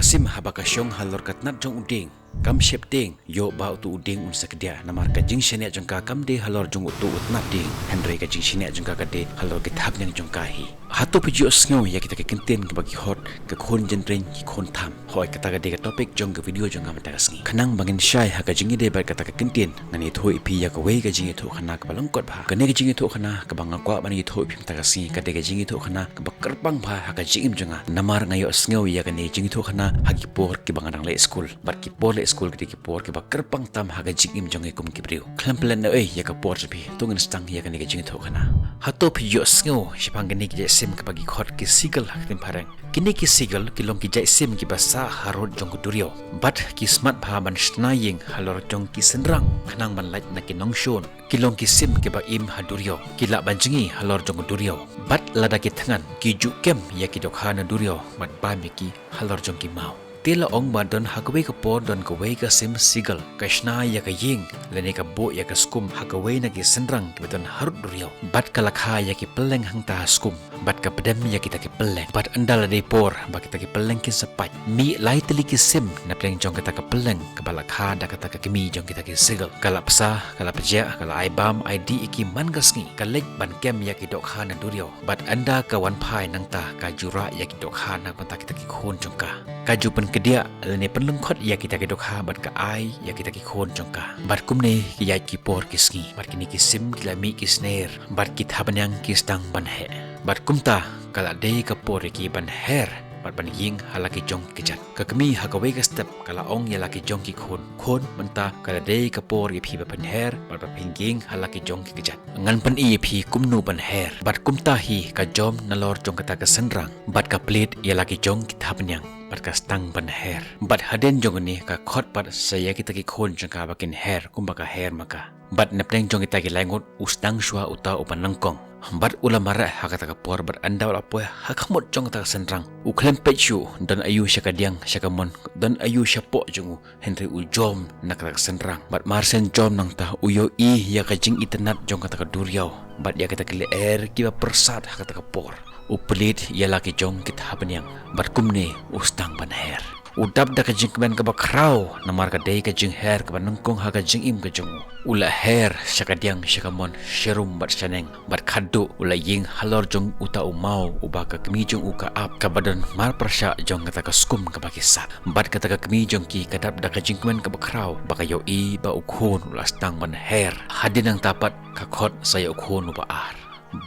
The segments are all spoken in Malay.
Kasim habakasyong halor katnat jong uding kam shep ding yo ba tu uding un sakdia namar ka jing shene jongka kam de halor jong utu utnat ding Henry ka jing shene jongka ka de halor ke thap nyang jongka hi hatu piju sngo ya kita ke kinten ke bagi hot ke khon jendren ki khon tham hoi kata ka de ka topic jong ke video jong am ta sngi khanang bangin shai ha ka jing de ba kata ka kinten ngani thoi pi ya ka wei ka jing thu khana ka balong kot bha ka ne ka jing thu khana ka bang kwa bani thoi pi ta ka si ka de ka jing thu khana ka bakar pang bha ha ka jing jonga namar ngayo sngo ya ka ne jing thu khana ha ki por ki bang rang le school bar ki por le school ki por ki bakar pang tam ha ka jing im jong kum ki briu khlam plan na ei ya ka por bi tungin stang ya ka ne ka jing thu khana hatu piju sngo shipang ni ki sim ka bagi khot ki sigal hakim parang kini ki sigal ki long ki jai sim ki basa harod jong kudurio bat ki smart bha ban snaying halor jong ki senrang khanang ban lait na ki nongshon ki long ki sim ki ba im hadurio ki la banjingi halor jong kudurio bat lada ki thangan ki ju kem ya ki dokhana durio bat ba mi ki halor jong ki mau tela ong ba don hakwe ka por don ka wei ka sim sigal kashna ya ka ying lene ka bo ya ka skum hakwe na ki senrang ki don harut durio bat ka lakha ya ki peleng hang ta skum bat ka pedam ya kita ki peleng bat andal de por ba kita ki peleng ki sepat mi lai teli ki sim na peleng jong kita ka peleng ka balakha da kata ka kimi jong kita ki sigal kala psa kala peja kala aibam id iki man gasngi ka lek ban kem ya ki dok khana durio bat anda ka wan phai nang ta ka jura ya ki dok khana ban ta kita ki khon jong ka kaju pen kedia lene penlung khot ya kita ki dok ha bat ka ai ya kita ki khon jong ka bat kumne ki ya ki por ki sngi bat kini ki sim ki la mi ki snare bat ki thabanyang ki stang ban he bat kumta kala de ka por ki ban her bat ban ying halaki jong kijat ka kami ha ka wei ka step kala ong ya laki jong ki khon menta kala de ka por ki phi ban her bat ban pinging halaki jong ki kijat ngan pan i phi kumnu ban her bat kumta hi ka jom nalor jong kata ka senrang bat ka plate ya laki jong ki thabanyang bat ka stang ban her bat haden jong ni ka khot bat saya kita ki khon jong ka bakin her kumba ka her maka bat nepeng jong kita ki langot ustang shwa uta upan nangkong bat ulamara hakata ka por bat anda wala poy hakamot jong ta senrang uklem pechu dan ayu syakadiang syakamon dan ayu syapo jong Henry ujom nakata senrang bat marsen jom nang ta uyo I ya ka jing internet jong kata ka duriau bat ya kita ki air ki ba persat hakata ka por upelit ya laki jong kita hapenyang bat kumne ustang ban her udap da ka jing ben ka bakrau namar ka dei ka jing her ka nangkong ha ka jing im ka jong ula her syakadiang syakamon sherum bat shaneng bat khadu ula ying halor jong uta umau uba ka kemi jong uka ap ka badan mar persya jong kata ka skum ka bakisat bat kata ka kemi jong ki kadap da ka jing ben ka bakrau baka yo I ba ukhon ula stang ban her hadinang tapat ka khot saya ukhon uba ar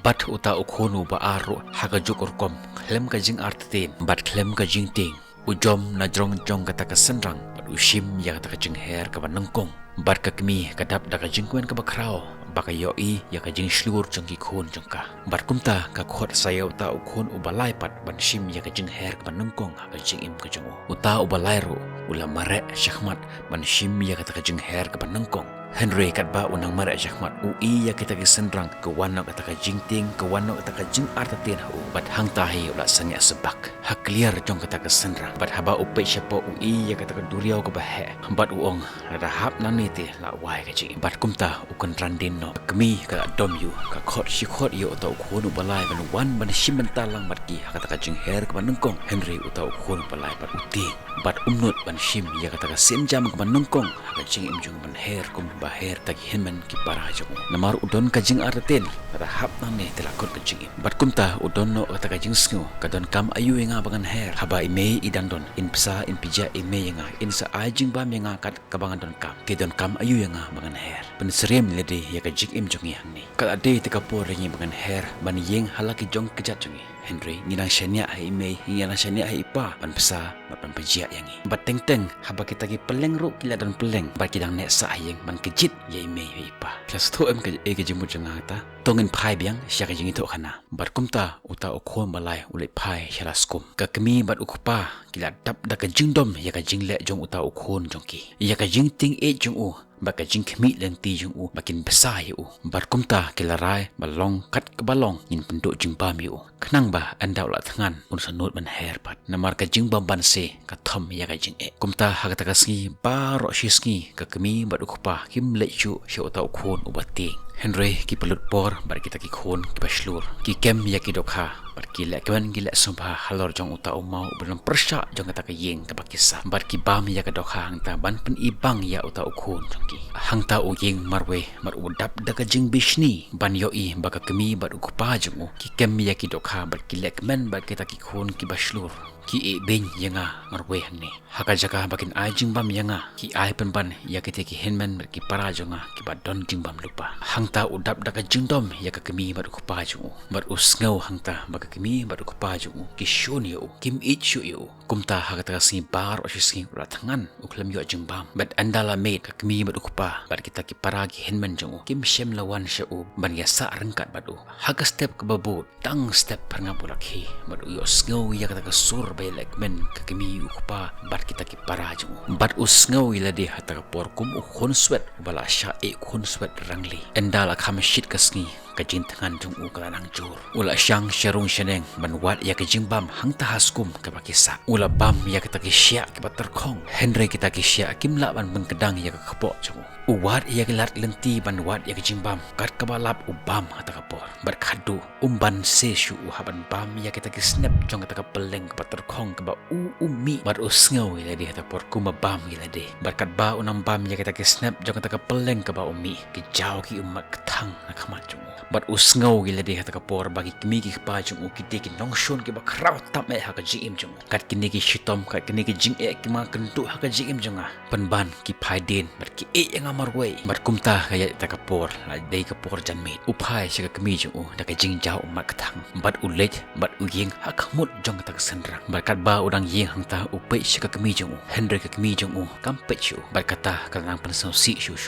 bat uta ukhon uba aru ha ka jukur kom klem ka jing artin bat klem ka jing ting ujom na jong jong kata ka senrang bat ushim ya kata ka jing her ka nangkong bat ka kemi kadap da ka jing kwen ka bakrao baka yo I ya ka jing shlur jong ki khon jong ka bat kumta ka khot sayo ta ukhon ubalai pat ban shim ya ka jing her ka nangkong ha ka jing im ka jong uta ubalai ro ula mare shahmat ban shim ya kata ka jing her ka nangkong Henry kat ba unang mara syahmat ui ya kita ki senrang ke wana kata ka jingting ke wana kata ka jing artatin hu bat hang tahi ula sanya sebak ha clear jong kata ka senrang bat haba upe syapo ui ya kata ka duriau ke bahe bat uong rada hap nani ti la wai ka jing bat kumta ukon randin no kemi ka dom yu ka khot shi khot yu ta ukhonu balai ban wan ban shimentalang bat ki kata ka jing her ke nangkong Henry uta ukhonu balai bat uti bat umnut ban shim ya kata ka senjam ke nangkong ka jing im jong ban her kum baher tagi henman ki para jong namar udon ka jing arten pada hap nane telakot ka jing bat kumta udon no kata ka jing sngo kadon kam ayu nga bangan her haba ime idang don in psa in pija ime nga in sa ajing ba nga kat kabangan don kam kedon kam ayu nga bangan her pen serem lede ya ka jing im jong yang ni kala de te ka por ringi bangan her ban yeng halaki jong kejat jong Henry nilang syania hai ime nilang syania hai ipa ban pesa ban pejia yangi bat teng teng haba kita ki peleng ru kila don peleng bat kidang nek sa yang ban kejit ya ime hai ipa kelas tu em ke jemut janga ta tongin phai biang sya ka jingi to khana bat kumta uta ukhon balai ulai phai shalaskum ka kemi bat ukpa kila dap da ka jingdom ya ka jingle jong uta ukhon jongki ya ka jingting e jong u baka jing kemi leng ti jung u bakin besai u bar kumta kelarai balong kat ke balong in penduk jing bam yu khnang ba anda ula thangan un sanut ban her pat namar ka jing bam ban se ka thom ya ka jing e kumta hakata ka ski ba ro shi ski ka kemi ba ukpa kim le chu sho ta khon u bating Henry ki pelut por bar kita ki khon ki baslur ki kem ya ki dokha Bergila kawan gila sumpah halor jong uta umau belum persyak jong kata kayeng kabakisa. Berkibam ya kadokha hang ta ban pen ibang ya uta ukun jongki. Hang ta uyeng marwe marudap daga jing bishni ban yoi baka kemi bar ukupa jong u. Ki kem ya ki dokha bergila kemen bar kita ki khun ki baslur. Ki e ben yanga marwe hang ni. Haka jaka bakin ai jing bam yanga ki ai pen ban ya kita ki henman bar ki para jonga ki badon jing bam lupa. Hang ta udap daga jing dom ya ka kemi bar ukupa jong u. Bar usngau hang ta baka kemi bar ukupa jong u. Ki shon yo kim it shu yo. Kumta haka si bar o si ratangan uklam yo jing bam. Bat andala mate ka kemi bar ukupa bar kita ki para ki henman jong u. Kim shem lawan sha u ban ya sa rengkat badu. Haka step ke babu tang step perngampulak hi. Bar yo sngau ya kata sur bay like men ka kemi ukupa bar kita ki para jong u. Bar usngau ila de hata por kum u khon swet bala sha e khon swet rangli. Andala kham shit ka sngi kajin tangan jong u kalanang jur. Ula syang syarung syeneng banwat ya kajing bam hang tahaskum ke bakisa. Ula bam ya kita kisya ke baterkong. Henry kita kisya kimla ban bengkedang ya ke kepok jong u. Uwat ya kelat lenti banwat ya kajing bam kat kabalap ubam hata kapor. Berkadu umban sesyu haban bam ya kita kisnap jong kata kapeleng ke baterkong ke ba umi bar usngau ila di hata por kuma bam ila de. Berkat ba unang bam ya kita kisnap jong kata kapeleng ke ba umi ki jauh ki umak ketang nak hamat jong u. Bat usngau gila deh hata kapor bagi kemi ki pa jong u kite ki nongshon ki bakraw tam e haka jim jong kat kini ki shitom kat kini ki jing e ki ma kentu haka jim jong a penban ki paiden bat ki e yang amarwei bat kumta kaya ta kapor la dei kapor janmit upai sika kemi jong u da ka jing jau mak tang bat ulet bat uyeng hakamut jong ta senrang bat kat ba udang yeng hang ta upai sika kemi jong u henry ka kemi jong u kampet shu bat kata kanang pensau si shu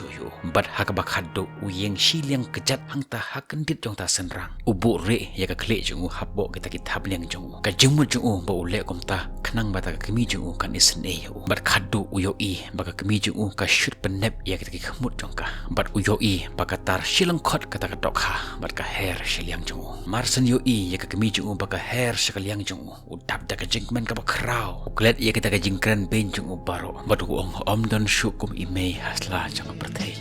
bat haka bakhado uyeng shiliang kejat hang ta kendit jong ta senrang ubu re ya ka khle jong u habbo kita ki thabliang jong u ka jingmu jong u ba ule kom ta khnang ba ta ka kemi jong u kan isne u bat khadu uyo i ba ka kemi jong u ka shut penep ya kita ki khmut jong ka bat uyo i ba ka tar shilang khot ka ta ka dok ha bat ka her shiliang jong u marsen yo i ya ka kemi jong u ba ka her shaliang jong u udap da ka jingmen ka ba kraw uklet ya kita ka jingkran ben jong u baro bat u ong om don shukum ime hasla jong perthei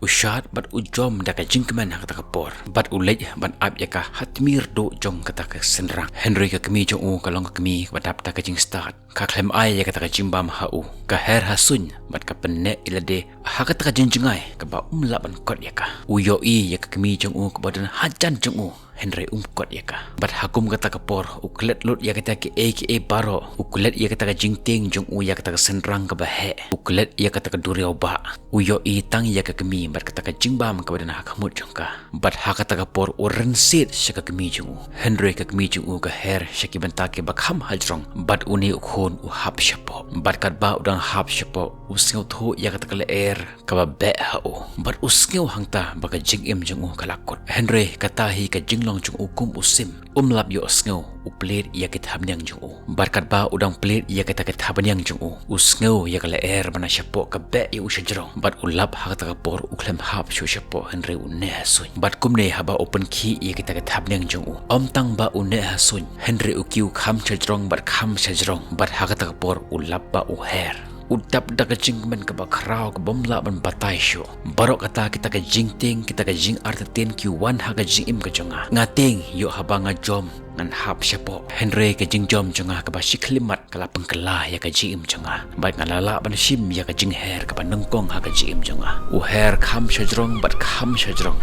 usyat bat ujom da ka jingkeman hak ta kapor bat ulej ban ab ya ka hatmir do jong kata ka senrang henry ka kemi jong u kalong ka kemi badap ta ka jing start ka klem ai ya kata ka jimbam ha u ka her hasun bat ka penne ilade ha ka ta ka jinjingai ka ba umla ban kot ya ka uyo i ya ka kemi jong u ka badan hajan jong u Henry umkot ya ka bat hakum kata kapor uklet lut ya kata ke baro uklet ya kata ka jingting jong u ya kata ka senrang ka bahe uklet ya kata ka duriau ba uyo i tang ya ka kemi bat kata ka jingbam ka badan hakamut jong ka bat ha kata kapor uren sit syaka kemi jong u Henry ka kemi jong u ka her syaki bentake bakham hajrong bat uni ukhon u hap syapo bat kat ba udang hap syapo usngau thu ya kata ka leer ka ba be ha u bat usngau hangta baka jingim jong u kalakot Henry kata hi ka jing jong ukum usim umlap yo sngau uplet ya kita hamnyang jong u barkat ba udang plet ya kita habanyang jong u usngau ya kala bana syapo ka be ya ushajrong bat ulap ha ta kapor uklem hap shu syapo henry unne hasun bat kumne haba open key ya kita habnyang jong u om tang ba unne hasun henry ukiu kham chajrong bat kham chajrong bat ha ta kapor ulap ba uher udap da ka jingmen ka bakraw ka bomla ban batay syo barok kata kita ka jingting kita ka jing artaten q1 ha ka jingim ka jonga ngating yo habanga jom ngan hap syapo henry ka jingjom jonga ka ba shiklimat kala pengkela ya ka jingim jonga baik ngalala ban shim ya ka jingher ka panengkong ha ka jingim jonga uher kham shajrong bat kham shajrong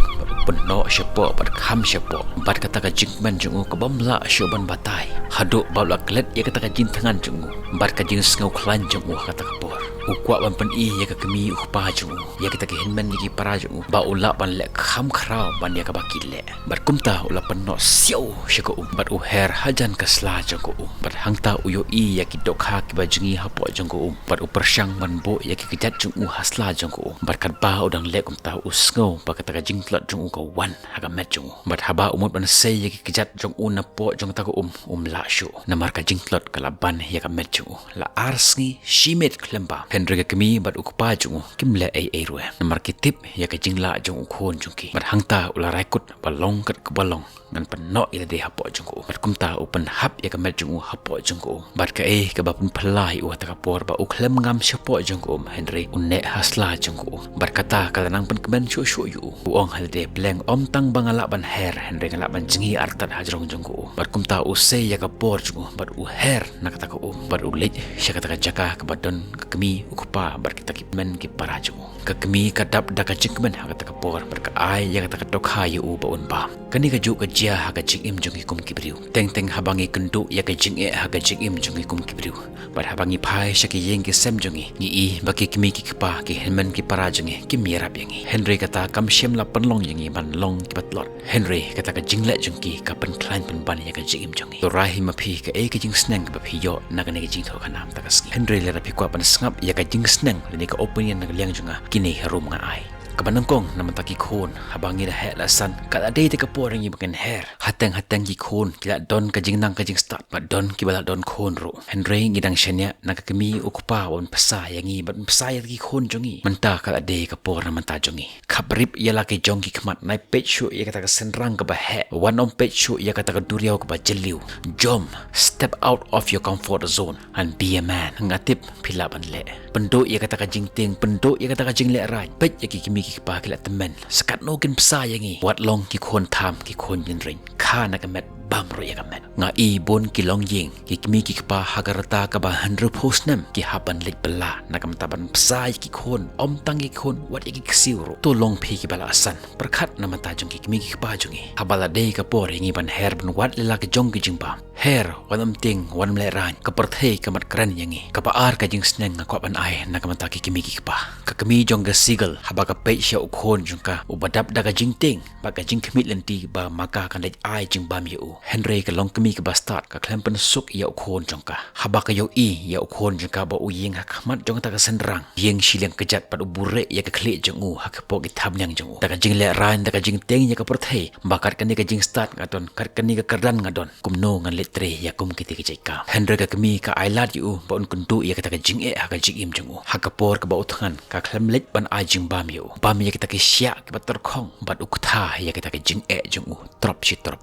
penno syapo bat kham syapo bat kata ka jingmen jongu ka bomla syo ban batay haduk babla klet ya kata ka jing tangan jongu bat ka jing sngau klan jongu kata kapor ukwa ban pen i ya ka kemi ukpa jongu ya kita ke henman ni ki para jongu ba ula ban le kham khrau ban ya ka bakile bat kumta ula penno siau syako bat uher hajan kasla jongu bat hangta uyo i ya ki dokha ki bajingi hapo jongu bat upersyang ban bo ya ki kejat jongu hasla jongu bat kat ba udang le kumta usngau ba kata ka jing klot jongu ka wan haga met jongu bat haba umut ban sei ya ki kejat jongu na po jong ta ko la shu namar ka jing klot kala ban ya ka met jongu la arsngi shimet klemba Henry ka kami bat ukpa jung kim le ai rue namar kitip ya ka jingla jung ukhon jung ki bat hangta ula raikut balong kat ke balong ngan penok ila de hapo jung ko bat kumta open hap ya ka met jung hapo jung ko bat ka ka bapun pelai u ta kapor ba uklem ngam syapo jung ko Henry unne hasla jung ko bat kata kalanang pen kemen shu yu uong hal de pleng om tang bangala ban her Henry ngala ban jingi artat hajrong jung ko bat kumta use ya ka por jung bat u her nak ta ko bat ulit sya kata jaka ka badon ka kami ukpa bat kita kipmen ki para jung ka kami kadap da ka jingmen ha kata kapor bat ka ai ya kata ka dokha yu ba un ba kani ka ju ka jia ha ka jing im jung kum kibriu teng teng habangi kendu ya ka jing ha ka jing im jung kum kibriu bat habangi phai sya ki yeng ki sem jung ni i ba ki kami ki pa ki helmen ki para jung ki mirap yang Henry kata kam shem la penlong yang ban long ki batlot Henry kata ka jingla jung ki ka pen klein pen ban ya ka jing im jung to rai ma phi ka ka jing sneng ka phi yo na ka ne ka jing tho kanam ta ka ski Henry le ra phi kwa pan sngap ya ka jing sneng le ka opinion na ka liang junga kini harum nga ai kabanangkong naman taki khon habangi da he la san kala dei te kapor ngi baken her hateng ki khon kila don ka jingnang ka jing start ba don ki bala don khon ro Henry ngi dang shenya nakakami ukpa won pasa yangi ban pasa ya ki khon jongi menta kala dei kapor na menta jongi khabrip ya la ke jongi khmat nai page show ya kata ka senrang ka ba he one on page show ya kata ka duriau ka ba jeliu jom step out of your comfort zone and be a man ngatip phila ban le pendo ya kata ka jingting pendo ya kata ka jingle rai page ya ki kimi ki pa kila temen sekat nokin pesa yangi wat long ki khon tham ki khon yin ring kha na ka met bam ro ya ka met nga i bon ki long ying ki kimi ki pa hagarata ka ba 100 post nam ki haban lik bala na kam taban pesa ki khon om tang ki khon wat ki ksiu ro to long phi ki bala asan perkhat na mata jong ki kimi ki pa jongi habala de ka por ngi ban her ban wat la ka jong ki jing ba her wanam ting wan le ran ka perthei ka mat kran yangi ka pa ar ka jing sneng nga kwa ban ai na ka mata ki kimi ki pa ka kami jong ga sigal haba ka pe sha ukhon jungka ubadap daga jingting baga jing khmit lenti ba maka kan lej ai jing bam yu Henry ka long kami ka bastard ka klempen suk ya ukhon jungka haba ka yo i ya ukhon jungka ba u yeng hak mat jong ta ka senrang yeng shileng kejat pad ubure ya ka khle jong u hak po ki tham nyang jong u daga jing le ran daga jing teng ya ka perthei bakat kan ni ka jing start ngaton kat kan ni ka kardan ngadon kumno ngan letre ya kum kiti ka jaika Henry ka kami ka ailat yu ba un kundu ya ka ta ka jing hak ka jing im jong u hak ka por ka ba uthan ka klem lej ban ai jing bam yu bam ya kita ke sya ke batar khong bat ukta ya kita ke jing jung trop shi trop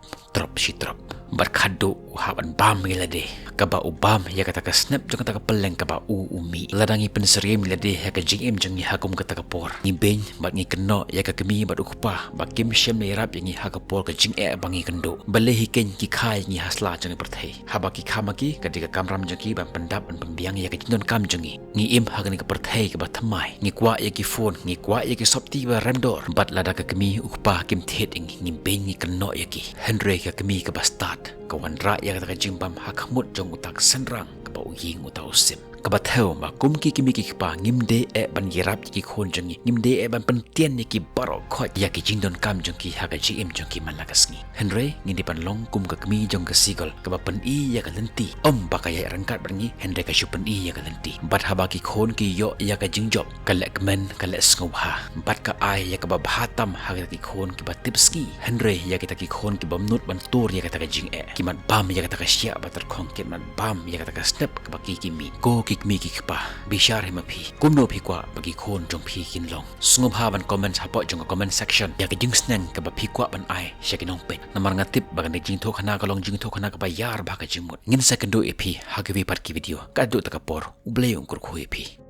bat khadu haban bam ngila de ka ba ubam ya kata ka snap jung kata ka peleng ka ba umi ladangi penseri mila de ya ka jing im jung ya hakum kata ka por ni ben bat ngi keno ya ka kemi bat ukpa ba kim shem le rap yang ha ka por ka jing bangi kendo bale hi ken ki khai ngi hasla jung perthei haba ki khamaki ka de ka kamram jung ki ban pendap ban pembiang ya ka jindon kam jung ngi im ha ka ni ka perthei ka ba thamai ngi kwa ya ki phone ngi kwa ya ki sopti ba ramdor bat lada ka kemi ukpa kim thet ngi ben ngi keno ya ki Henry ka kemi ka ba start kawan ra ya kata ka jimbam hakmut jong utak senrang ka ba uying utau sim kabatheu ma kumki kimi ki pa ngimde ban girap ki khon jangi ngimde ban pentien ni ki baro khot ya ki jingdon kam jong ki ha ka ji im jong ki malagasngi Henry ngindi pan long kum ka kmi jong ka sigol ka ba pen i ya ka lenti om ba ka ya rangkat bangi Henry ka shu pen i ya ka lenti bat ha ba ki khon ki yo ya ka jingjob ka lek men ka lek skobha bat ka ai ya ka ba bhatam ha ka ki khon ki ba tipski Henry ya kita ki khon ki bam nut ban tur ya ka jing ki mat bam ya ka sya ba ter khong ki mat bam ya ka snap ka ba ki mi go mi ki pa bishar hema phi kumno phi kwa bagi khon jong phi kin long sungop ha ban comment ha po jong comment section ya ki jing sneng ka ba phi kwa ban ai shakinong pe namar ngatip bagan jing tho khana ka long jing tho khana ka ba yar ba ka jingmut ngin second do epi ha ki pat ki video ka do ta ka por uble ung kur khu epi